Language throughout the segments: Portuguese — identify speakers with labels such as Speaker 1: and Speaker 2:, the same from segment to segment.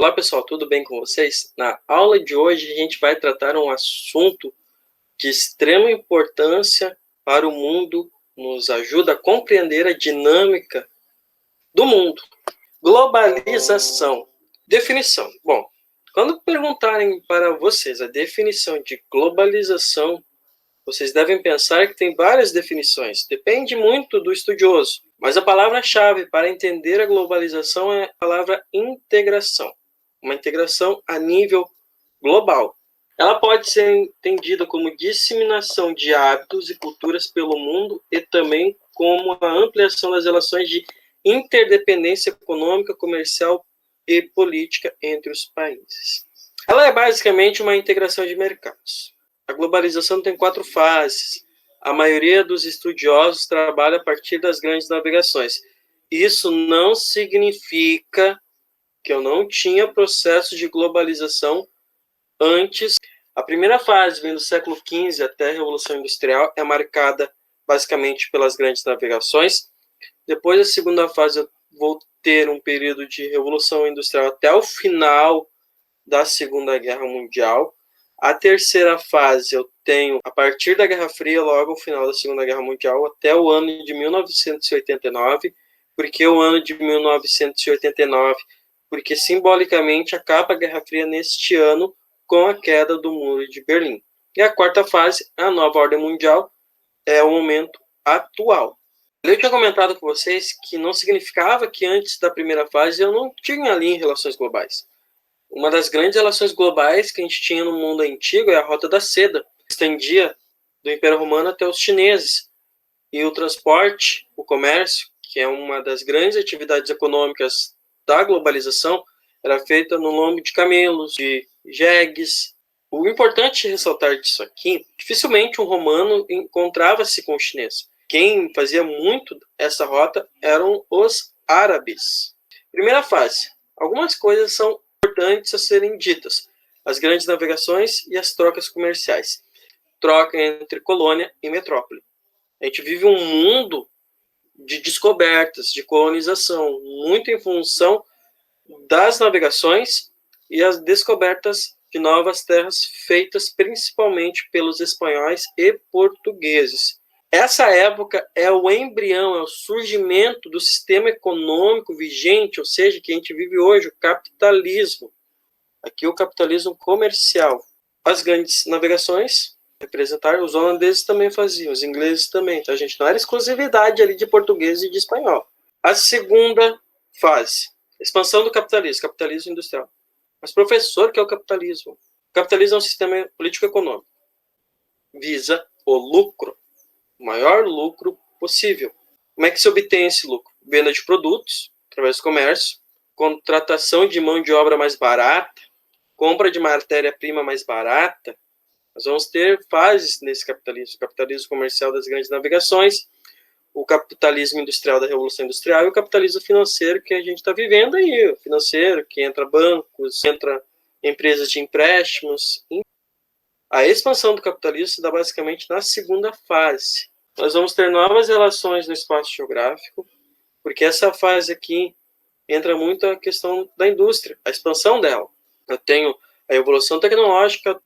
Speaker 1: Olá pessoal, tudo bem com vocês? Na aula de hoje a gente vai tratar um assunto de extrema importância para o mundo, nos ajuda a compreender a dinâmica do mundo. Globalização. Definição. Bom, quando perguntarem para vocês a definição de globalização, vocês devem pensar que tem várias definições, depende muito do estudioso, mas a palavra-chave para entender a globalização é a palavra integração. Uma integração a nível global. Ela pode ser entendida como disseminação de hábitos e culturas pelo mundo e também como a ampliação das relações de interdependência econômica, comercial e política entre os países. Ela é basicamente uma integração de mercados. A globalização tem 4 fases. A maioria dos estudiosos trabalha a partir das grandes navegações. Isso não significa que eu não tinha processo de globalização antes. A primeira fase, vem do século XV até a Revolução Industrial, é marcada basicamente pelas grandes navegações. Depois da segunda fase, eu vou ter um período de Revolução Industrial até o final da Segunda Guerra Mundial. A terceira fase eu tenho a partir da Guerra Fria, logo ao final da Segunda Guerra Mundial, até o ano de 1989. Por que o ano de 1989? Porque simbolicamente acaba a Guerra Fria neste ano com a queda do Muro de Berlim. E a quarta fase, a nova ordem mundial, é o momento atual. Eu tinha comentado com vocês que não significava que antes da primeira fase eu não tinha ali relações globais. Uma das grandes relações globais que a gente tinha no mundo antigo é a Rota da Seda, que estendia do Império Romano até os chineses. E o transporte, o comércio, que é uma das grandes atividades econômicas da globalização, era feita no lombo de camelos, de jegues. O importante ressaltar disso aqui, dificilmente um romano encontrava-se com o chinês. Quem fazia muito essa rota eram os árabes. Primeira fase. Algumas coisas são importantes a serem ditas. As grandes navegações e as trocas comerciais. Troca entre colônia e metrópole. A gente vive um mundo de descobertas, de colonização, muito em função das navegações e as descobertas de novas terras feitas principalmente pelos espanhóis e portugueses. Essa época é o embrião, é o surgimento do sistema econômico vigente, ou seja, que a gente vive hoje, o capitalismo. Aqui o capitalismo comercial. As grandes navegações representar, os holandeses também faziam, os ingleses também, tá, gente? Não era exclusividade ali de português e de espanhol. A segunda fase, expansão do capitalismo, capitalismo industrial. Mas, professor, o que é o capitalismo? O capitalismo é um sistema político-econômico. Visa o lucro, o maior lucro possível. Como é que se obtém esse lucro? Venda de produtos, através do comércio, contratação de mão de obra mais barata, compra de matéria-prima mais barata. Nós vamos ter fases nesse capitalismo. O capitalismo comercial das grandes navegações, o capitalismo industrial da Revolução Industrial e o capitalismo financeiro que a gente está vivendo aí. O financeiro, que entra bancos, entra empresas de empréstimos. A expansão do capitalismo se dá basicamente na segunda fase. Nós vamos ter novas relações no espaço geográfico, porque essa fase aqui entra muito a questão da indústria, a expansão dela. Eu tenho a evolução tecnológica,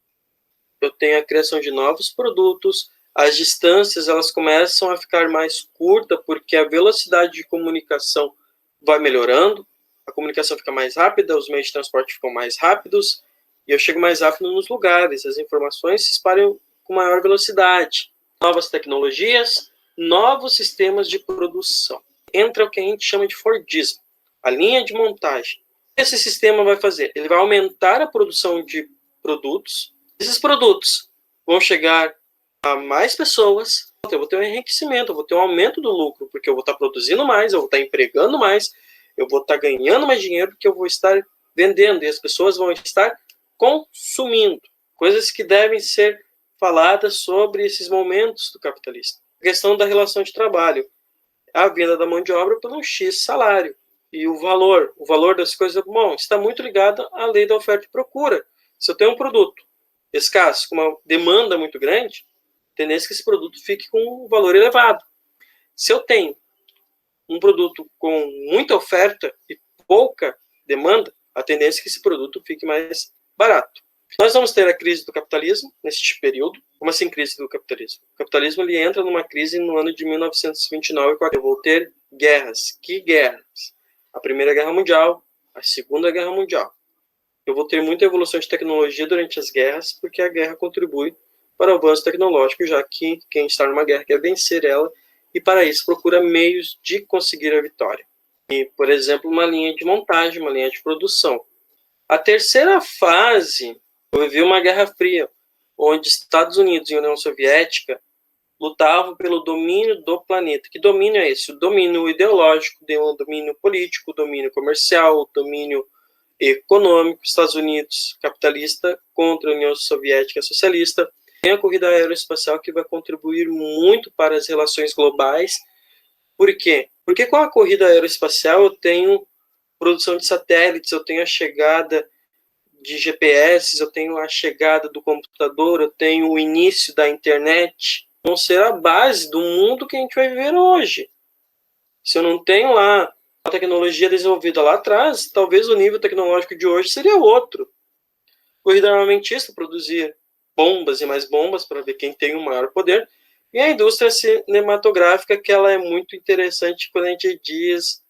Speaker 1: eu tenho a criação de novos produtos, as distâncias elas começam a ficar mais curtas porque a velocidade de comunicação vai melhorando, a comunicação fica mais rápida, os meios de transporte ficam mais rápidos e eu chego mais rápido nos lugares, as informações se espalham com maior velocidade. Novas tecnologias, novos sistemas de produção. Entra o que a gente chama de Fordismo, a linha de montagem. O que esse sistema vai fazer? Ele vai aumentar a produção de produtos. Esses produtos vão chegar a mais pessoas, eu vou ter um enriquecimento, eu vou ter um aumento do lucro, porque eu vou estar produzindo mais, eu vou estar empregando mais, eu vou estar ganhando mais dinheiro, porque eu vou estar vendendo, e as pessoas vão estar consumindo. Coisas que devem ser faladas sobre esses momentos do capitalismo. A questão da relação de trabalho, a venda da mão de obra por um X salário. E o valor das coisas, bom, está muito ligado à lei da oferta e procura. Se eu tenho um produto escasso, com uma demanda muito grande, a tendência é que esse produto fique com um valor elevado. Se eu tenho um produto com muita oferta e pouca demanda, a tendência é que esse produto fique mais barato. Nós vamos ter a crise do capitalismo neste período. Como assim crise do capitalismo? O capitalismo ele entra numa crise no ano de 1929, quando eu vou ter guerras. Que guerras? A Primeira Guerra Mundial, a Segunda Guerra Mundial. Eu vou ter muita evolução de tecnologia durante as guerras, porque a guerra contribui para o avanço tecnológico, já que quem está numa guerra quer vencer ela, e para isso procura meios de conseguir a vitória. E, por exemplo, uma linha de montagem, uma linha de produção. A terceira fase, eu vivi uma Guerra Fria, onde Estados Unidos e União Soviética lutavam pelo domínio do planeta. Que domínio é esse? O domínio ideológico, o domínio político, o domínio comercial, o domínio econômico. Estados Unidos capitalista contra a União Soviética socialista. Tem a corrida aeroespacial que vai contribuir muito para as relações globais. Por quê? Porque com a corrida aeroespacial eu tenho produção de satélites, eu tenho a chegada de GPS, eu tenho a chegada do computador, eu tenho o início da internet. Vão ser a base do mundo que a gente vai viver hoje. Se eu não tenho lá a tecnologia desenvolvida lá atrás, talvez o nível tecnológico de hoje seria outro. Corrida armamentista, produzir bombas e mais bombas para ver quem tem o maior poder. E a indústria cinematográfica, que ela é muito interessante quando a gente diz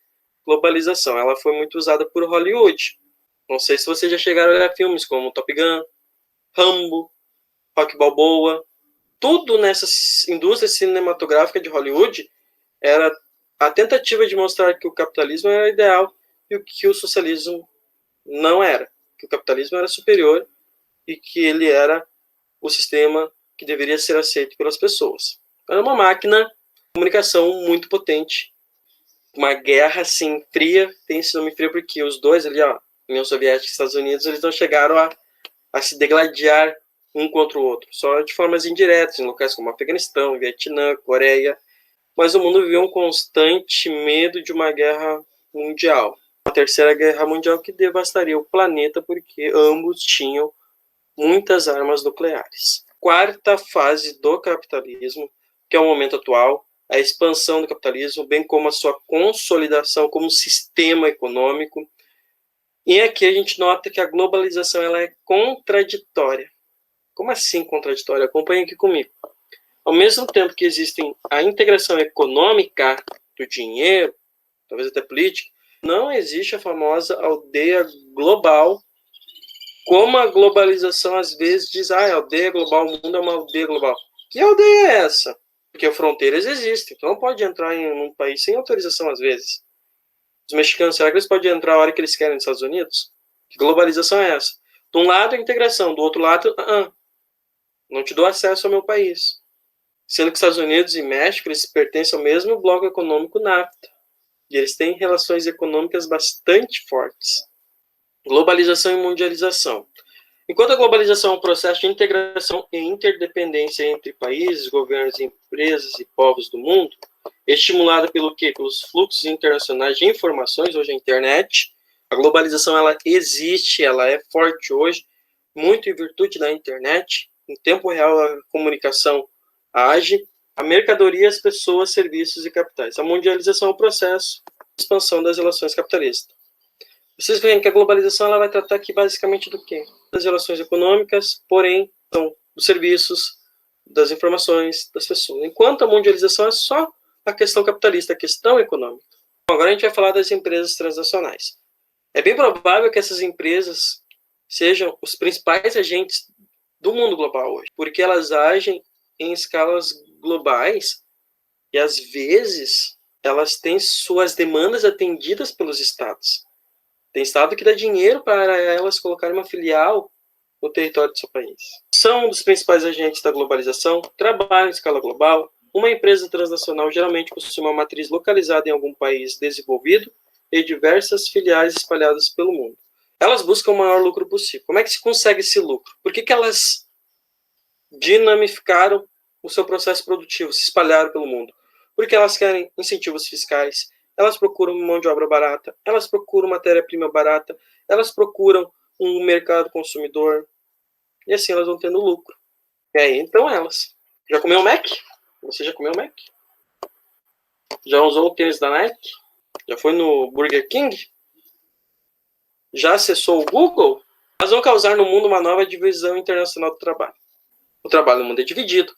Speaker 1: globalização. Ela foi muito usada por Hollywood. Não sei se vocês já chegaram a olhar filmes como Top Gun, Rambo, Rocky Balboa. Tudo nessa indústria cinematográfica de Hollywood era a tentativa de mostrar que o capitalismo era ideal e que o socialismo não era. Que o capitalismo era superior e que ele era o sistema que deveria ser aceito pelas pessoas. Era uma máquina de comunicação muito potente. Uma guerra assim fria, tem esse nome frio porque os dois ali, ó, União Soviética e Estados Unidos, eles não chegaram a se degladiar um contra o outro, só de formas indiretas, em locais como Afeganistão, Vietnã, Coreia, mas o mundo viveu um constante medo de uma guerra mundial. A Terceira Guerra Mundial que devastaria o planeta porque ambos tinham muitas armas nucleares. Quarta fase do capitalismo, que é o momento atual, a expansão do capitalismo, bem como a sua consolidação como sistema econômico. E aqui a gente nota que a globalização ela é contraditória. Como assim contraditória? Acompanhe aqui comigo. Ao mesmo tempo que existem a integração econômica do dinheiro, talvez até política, não existe a famosa aldeia global, como a globalização às vezes diz, é aldeia global, o mundo é uma aldeia global. Que aldeia é essa? Porque fronteiras existem, então não pode entrar em um país sem autorização às vezes. Os mexicanos, será que eles podem entrar a hora que eles querem nos Estados Unidos? Que globalização é essa? De um lado, a integração, do outro lado, não te dou acesso ao meu país. Sendo que Estados Unidos e México, eles pertencem ao mesmo bloco econômico NAFTA. E eles têm relações econômicas bastante fortes. Globalização e mundialização. Enquanto a globalização é um processo de integração e interdependência entre países, governos, empresas e povos do mundo, estimulada pelo quê? Pelos fluxos internacionais de informações, hoje a internet, a globalização ela existe, ela é forte hoje, muito em virtude da internet. Em tempo real a comunicação age, a mercadoria, as pessoas, serviços e capitais. A mundialização é um processo de expansão das relações capitalistas. Vocês veem que a globalização ela vai tratar aqui basicamente do quê? Das relações econômicas, porém, são dos serviços, das informações, das pessoas. Enquanto a mundialização é só a questão capitalista, a questão econômica. Bom, agora a gente vai falar das empresas transnacionais. É bem provável que essas empresas sejam os principais agentes do mundo global hoje, porque elas agem em escalas globais e, às vezes, elas têm suas demandas atendidas pelos estados. Tem estado que dá dinheiro para elas colocarem uma filial no território do seu país. São um dos principais agentes da globalização, trabalham em escala global. Uma empresa transnacional geralmente possui uma matriz localizada em algum país desenvolvido e diversas filiais espalhadas pelo mundo. Elas buscam o maior lucro possível. Como é que se consegue esse lucro? Por que elas dinamificaram o seu processo produtivo, se espalharam pelo mundo? Porque elas querem incentivos fiscais, elas procuram mão de obra barata, elas procuram matéria-prima barata, elas procuram um mercado consumidor, e assim elas vão tendo lucro. E aí, então elas. Já comeu Mac? Você já comeu Mac? Já usou o tênis da Nike? Já foi no Burger King? Já acessou o Google? Elas vão causar no mundo uma nova divisão internacional do trabalho. O trabalho no mundo é dividido.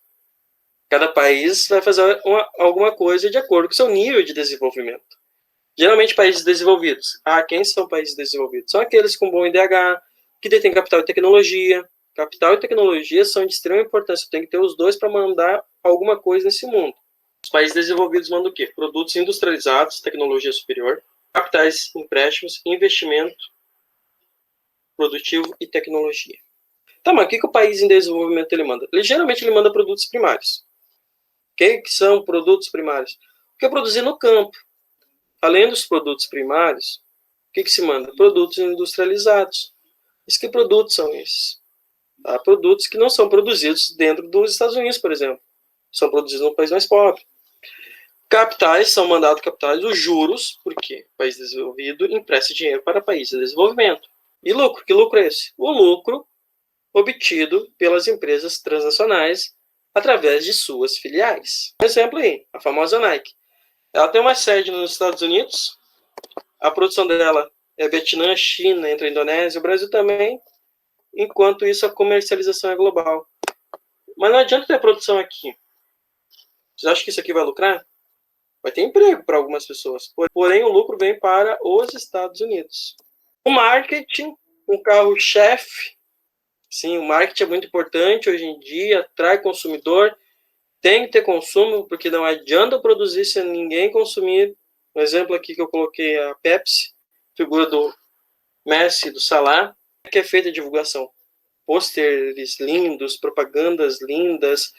Speaker 1: Cada país vai fazer alguma coisa de acordo com o seu nível de desenvolvimento. Geralmente, países desenvolvidos. Quem são países desenvolvidos? São aqueles com bom IDH, que detêm capital e tecnologia. Capital e tecnologia são de extrema importância. Tem que ter os dois para mandar alguma coisa nesse mundo. Os países desenvolvidos mandam o quê? Produtos industrializados, tecnologia superior, capitais, empréstimos, investimento produtivo e tecnologia. Tá, mas o que o país em desenvolvimento ele manda? Geralmente ele manda produtos primários. O que são produtos primários? O que é produzir no campo. Além dos produtos primários, o que se manda? Produtos industrializados. Mas que produtos são esses? Produtos que não são produzidos dentro dos Estados Unidos, por exemplo. São produzidos no país mais pobre. Capitais são mandados capitais, os juros, porque o país desenvolvido empresta dinheiro para países em desenvolvimento. E lucro? Que lucro é esse? O lucro obtido pelas empresas transnacionais através de suas filiais. Por exemplo aí, a famosa Nike. Ela tem uma sede nos Estados Unidos, a produção dela é Vietnã, China, entre a Indonésia e o Brasil também, enquanto isso a comercialização é global. Mas não adianta ter produção aqui. Vocês acham que isso aqui vai lucrar? Vai ter emprego para algumas pessoas, porém o lucro vem para os Estados Unidos. O marketing, um carro-chefe. Sim, o marketing é muito importante hoje em dia, atrai consumidor, tem que ter consumo, porque não adianta produzir se ninguém consumir. Um exemplo aqui que eu coloquei, a Pepsi, figura do Messi, do Salah, que é feita a divulgação. Pôsteres lindos, propagandas lindas,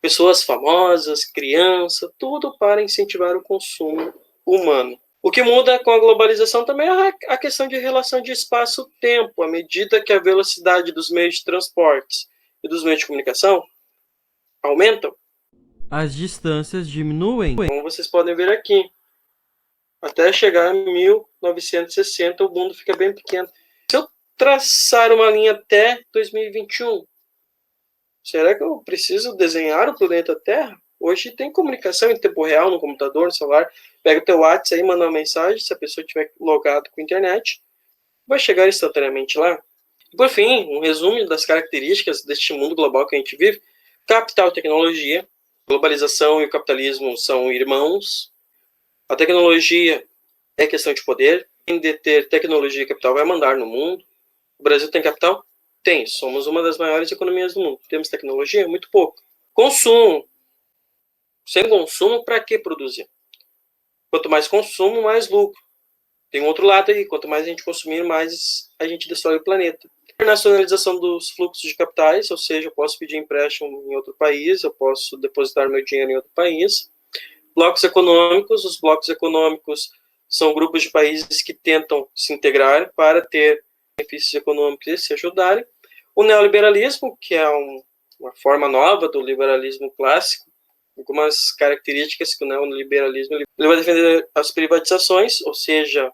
Speaker 1: pessoas famosas, crianças, tudo para incentivar o consumo humano. O que muda com a globalização também é a questão de relação de espaço-tempo. À medida que a velocidade dos meios de transporte e dos meios de comunicação aumentam,
Speaker 2: as distâncias diminuem.
Speaker 1: como vocês podem ver aqui. Até chegar em 1960, o mundo fica bem pequeno. Se eu traçar uma linha até 2021, será que eu preciso desenhar o planeta Terra? Hoje tem comunicação em tempo real no computador, no celular. Pega o teu WhatsApp aí, manda uma mensagem, se a pessoa estiver logado com a internet, vai chegar instantaneamente lá. E por fim, um resumo das características deste mundo global que a gente vive. Capital e tecnologia. Globalização e o capitalismo são irmãos. A tecnologia é questão de poder. Quem deter tecnologia e capital vai mandar no mundo. O Brasil tem capital? Tem. Somos uma das maiores economias do mundo. Temos tecnologia? Muito pouco. Consumo. Sem consumo, para que produzir? Quanto mais consumo, mais lucro. Tem um outro lado aí. Quanto mais a gente consumir, mais a gente destrói o planeta. Internacionalização dos fluxos de capitais, ou seja, eu posso pedir empréstimo em outro país, eu posso depositar meu dinheiro em outro país. Blocos econômicos. Os blocos econômicos são grupos de países que tentam se integrar para ter benefícios econômicos e se ajudarem. O neoliberalismo, que é uma forma nova do liberalismo clássico, algumas características que o neoliberalismo ele vai defender as privatizações, ou seja,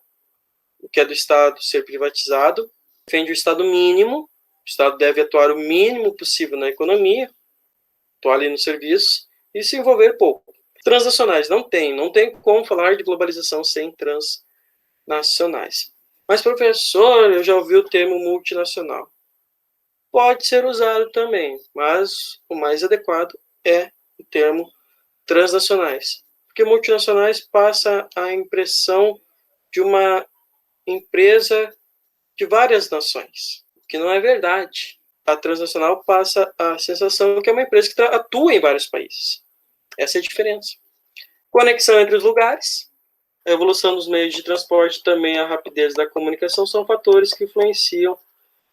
Speaker 1: o que é do Estado ser privatizado, defende o Estado mínimo, o Estado deve atuar o mínimo possível na economia, atuar ali no serviço e se envolver pouco. Transnacionais, não tem como falar de globalização sem transnacionais. Mas, professor, eu já ouvi o termo multinacional. Pode ser usado também, mas o mais adequado é o termo transnacionais. Porque multinacionais passa a impressão de uma empresa de várias nações, o que não é verdade. A transnacional passa a sensação que é uma empresa que atua em vários países. Essa é a diferença. Conexão entre os lugares, a evolução dos meios de transporte, também a rapidez da comunicação são fatores que influenciam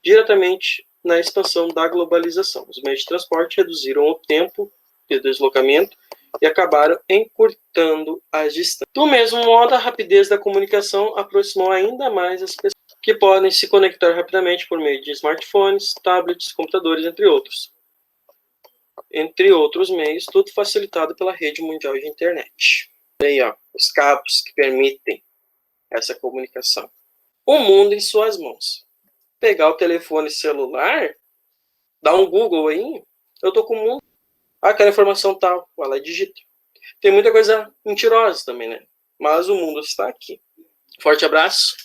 Speaker 1: diretamente na expansão da globalização. Os meios de transporte reduziram o tempo de deslocamento e acabaram encurtando as distâncias. Do mesmo modo, a rapidez da comunicação aproximou ainda mais as pessoas, que podem se conectar rapidamente por meio de smartphones, tablets, computadores, entre outros. Entre outros meios, tudo facilitado pela rede mundial de internet. Aí, ó, os cabos que permitem essa comunicação. O mundo em suas mãos. Pegar o telefone celular, dar um Google aí, eu tô com o mundo. Aquela informação tal, vai lá e digita. Tem muita coisa mentirosa também, né? Mas o mundo está aqui. Forte abraço.